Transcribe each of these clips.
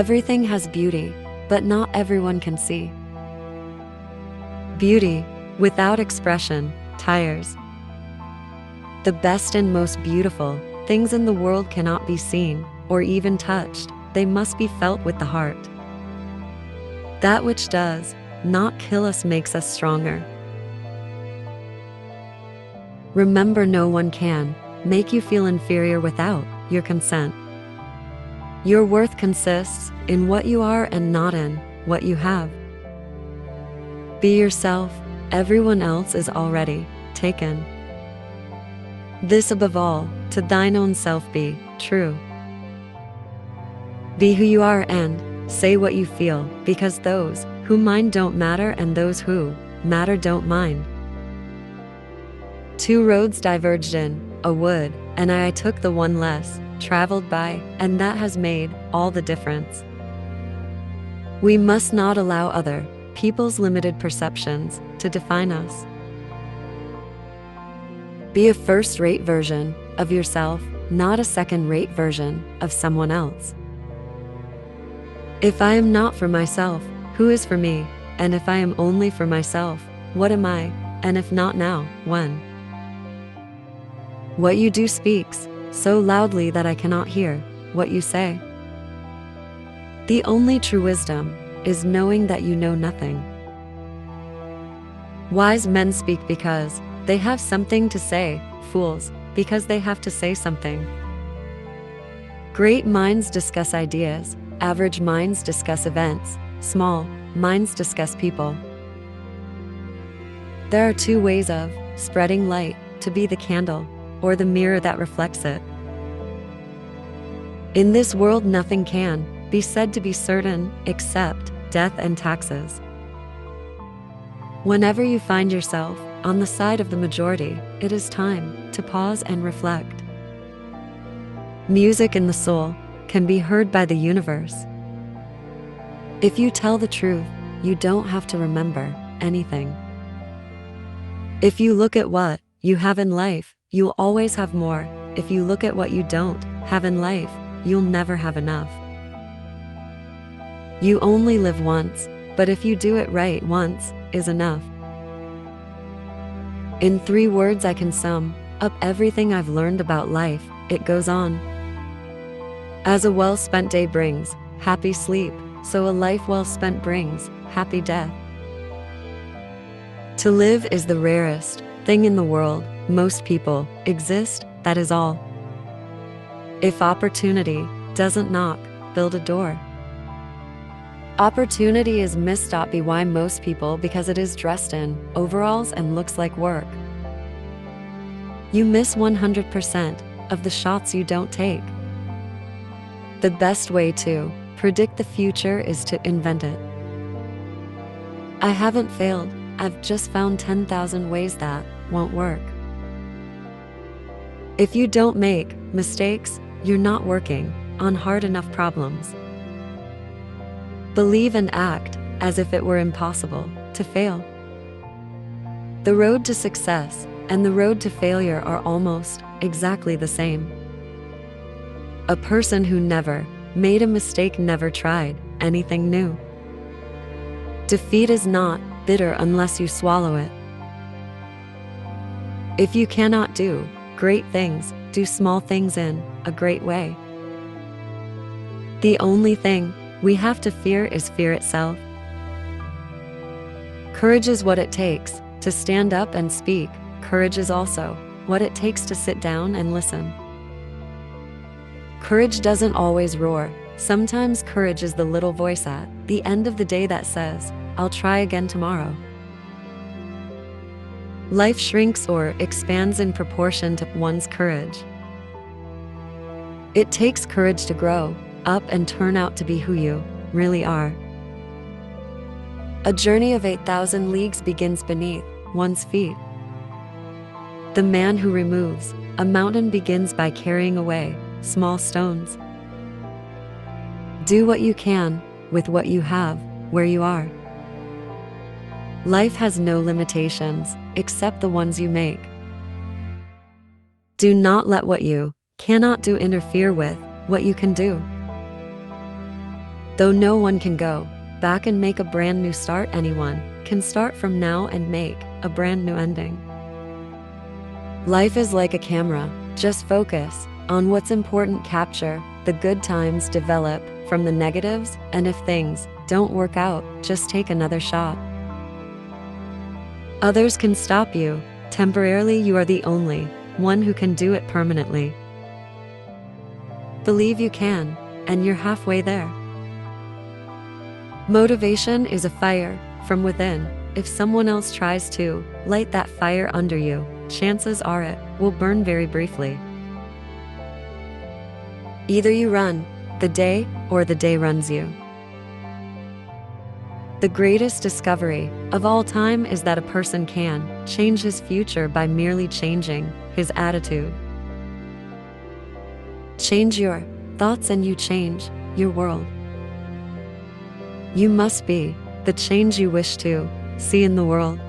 Everything has beauty, but not everyone can see. Beauty, without expression, tires. The best and most beautiful things in the world cannot be seen, or even touched. They must be felt with the heart. That which does not kill us makes us stronger. Remember, no one can make you feel inferior without your consent. Your worth consists in what you are and not in what you have. Be yourself, everyone else is already taken. This above all, to thine own self be true. Be who you are and say what you feel, because those who mind don't matter and those who matter don't mind. Two roads diverged in a wood, and I took the one less traveled by, and that has made all the difference. We must not allow other people's limited perceptions to define us. Be a first-rate version of yourself, not a second-rate version of someone else. If I am not for myself, who is for me? And if I am only for myself, what am I? And if not now, when? What you do speaks so loudly that I cannot hear what you say. The only true wisdom is knowing that you know nothing. Wise men speak because they have something to say, fools because they have to say something. Great minds discuss ideas, average minds discuss events, small minds discuss people. There are two ways of spreading light: to be the candle or the mirror that reflects it. In this world, nothing can be said to be certain except death and taxes. Whenever you find yourself on the side of the majority, it is time to pause and reflect. Music in the soul can be heard by the universe. If you tell the truth, you don't have to remember anything. If you look at what you have in life, you'll always have more. If you look at what you don't have in life, you'll never have enough. You only live once, but if you do it right, once is enough. In 3 words I can sum up everything I've learned about life. It goes on. As a well-spent day brings happy sleep, so a life well spent brings happy death. To live is the rarest thing in the world. Most people exist, that is all. If opportunity doesn't knock, build a door. Opportunity is missed by most people because it is dressed in overalls and looks like work. You miss 100% of the shots you don't take. The best way to predict the future is to invent it. I haven't failed, I've just found 10,000 ways that won't work. If you don't make mistakes, you're not working on hard enough problems. Believe and act as if it were impossible to fail. The road to success and the road to failure are almost exactly the same. A person who never made a mistake never tried anything new. Defeat is not bitter unless you swallow it. If you cannot do great things, do small things in a great way. The only thing we have to fear is fear itself. Courage is what it takes to stand up and speak. Courage is also what it takes to sit down and listen. Courage doesn't always roar. Sometimes courage is the little voice at the end of the day that says, "I'll try again tomorrow." Life shrinks or expands in proportion to one's courage. It takes courage to grow up and turn out to be who you really are. A journey of 8,000 leagues begins beneath one's feet. The man who removes a mountain begins by carrying away small stones. Do what you can with what you have where you are. Life has no limitations except the ones you make. Do not let what you cannot do interfere with what you can do. Though no one can go back and make a brand new start, anyone can start from now and make a brand new ending. Life is like a camera. Just focus on what's important, capture the good times, develop from the negatives, and if things don't work out, just take another shot. Others can stop you temporarily, you are the only one who can do it permanently. Believe you can, and you're halfway there. Motivation is a fire from within. If someone else tries to light that fire under you, chances are it will burn very briefly. Either you run the day or the day runs you. The greatest discovery of all time is that a person can change his future by merely changing his attitude. Change your thoughts and you change your world. You must be the change you wish to see in the world.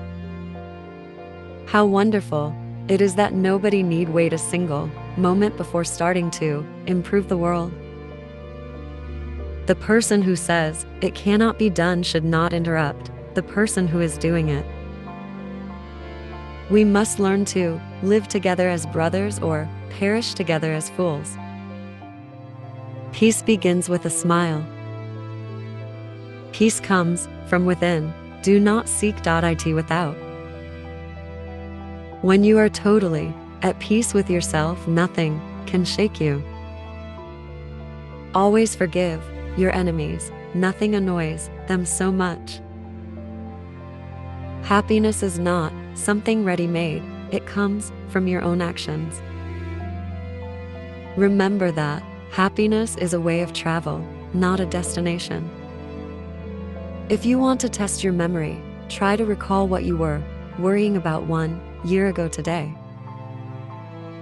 How wonderful it is that nobody need wait a single moment before starting to improve the world. The person who says it cannot be done should not interrupt the person who is doing it. We must learn to live together as brothers or perish together as fools. Peace begins with a smile. Peace comes from within. Do not seek it without. When you are totally at peace with yourself, nothing can shake you. Always forgive your enemies. Nothing annoys them so much. Happiness is not something ready-made. It comes from your own actions. Remember that happiness is a way of travel, not a destination. If you want to test your memory, try to recall what you were worrying about 1 year ago today.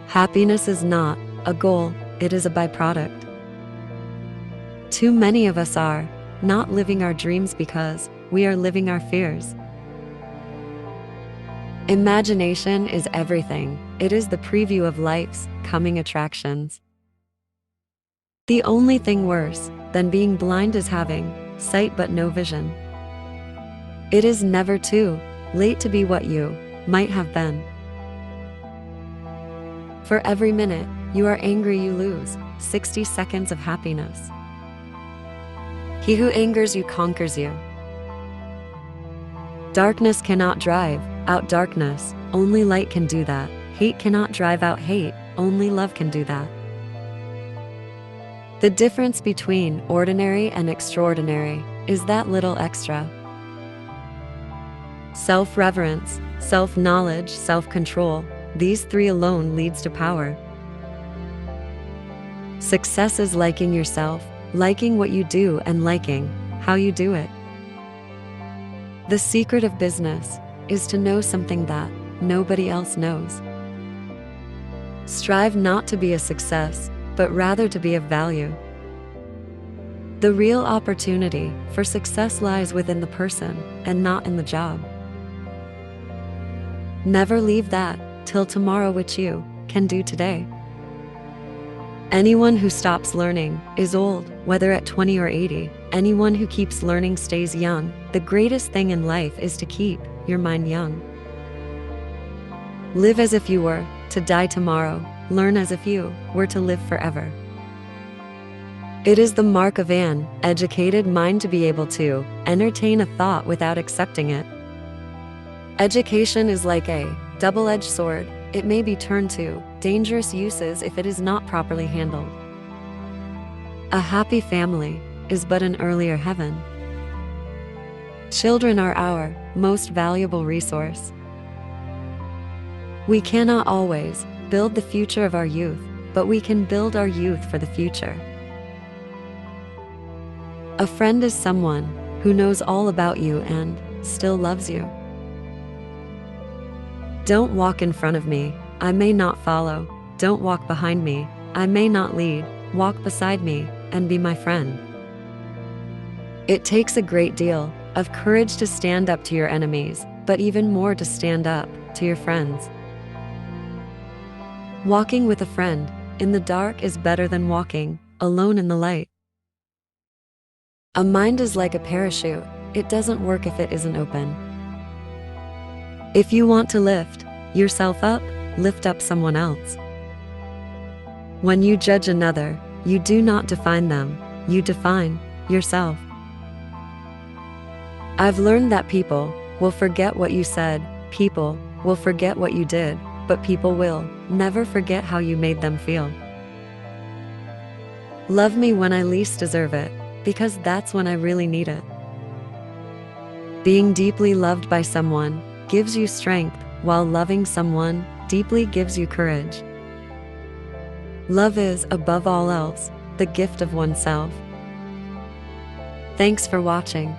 Happiness is not a goal, it is a byproduct. Too many of us are not living our dreams because we are living our fears. Imagination is everything. It is the preview of life's coming attractions. The only thing worse than being blind is having sight but no vision. It is never too late to be what you might have been. For every minute you are angry, you lose 60 seconds of happiness. He who angers you conquers you. Darkness cannot drive out darkness, only light can do that. Hate cannot drive out hate, only love can do that. The difference between ordinary and extraordinary is that little extra. Self-reverence, self-knowledge, self-control, these three alone leads to power. Success is liking yourself, liking what you do and liking how you do it. The secret of business is to know something that nobody else knows. Strive not to be a success, but rather to be of value. The real opportunity for success lies within the person and not in the job. Never leave that till tomorrow which you can do today. Anyone who stops learning is old, whether at 20 or 80. Anyone who keeps learning stays young. The greatest thing in life is to keep your mind young. Live as if you were to die tomorrow. Learn as if you were to live forever. It is the mark of an educated mind to be able to entertain a thought without accepting it. Education is like a double-edged sword. It may be turned to dangerous uses if it is not properly handled. A happy family is but an earlier heaven. Children are our most valuable resource. We cannot always build the future of our youth, but we can build our youth for the future. A friend is someone who knows all about you and still loves you. Don't walk in front of me, I may not follow. Don't walk behind me, I may not lead. Walk beside me and be my friend. It takes a great deal of courage to stand up to your enemies, but even more to stand up to your friends. Walking with a friend in the dark is better than walking alone in the light. A mind is like a parachute. It doesn't work if it isn't open. If you want to lift yourself up, lift up someone else. When you judge another, you do not define them, you define yourself. I've learned that people will forget what you said, people will forget what you did, but people will never forget how you made them feel. Love me when I least deserve it, because that's when I really need it. Being deeply loved by someone gives you strength, while loving someone deeply gives you courage. Love is, above all else, the gift of oneself. Thanks for watching.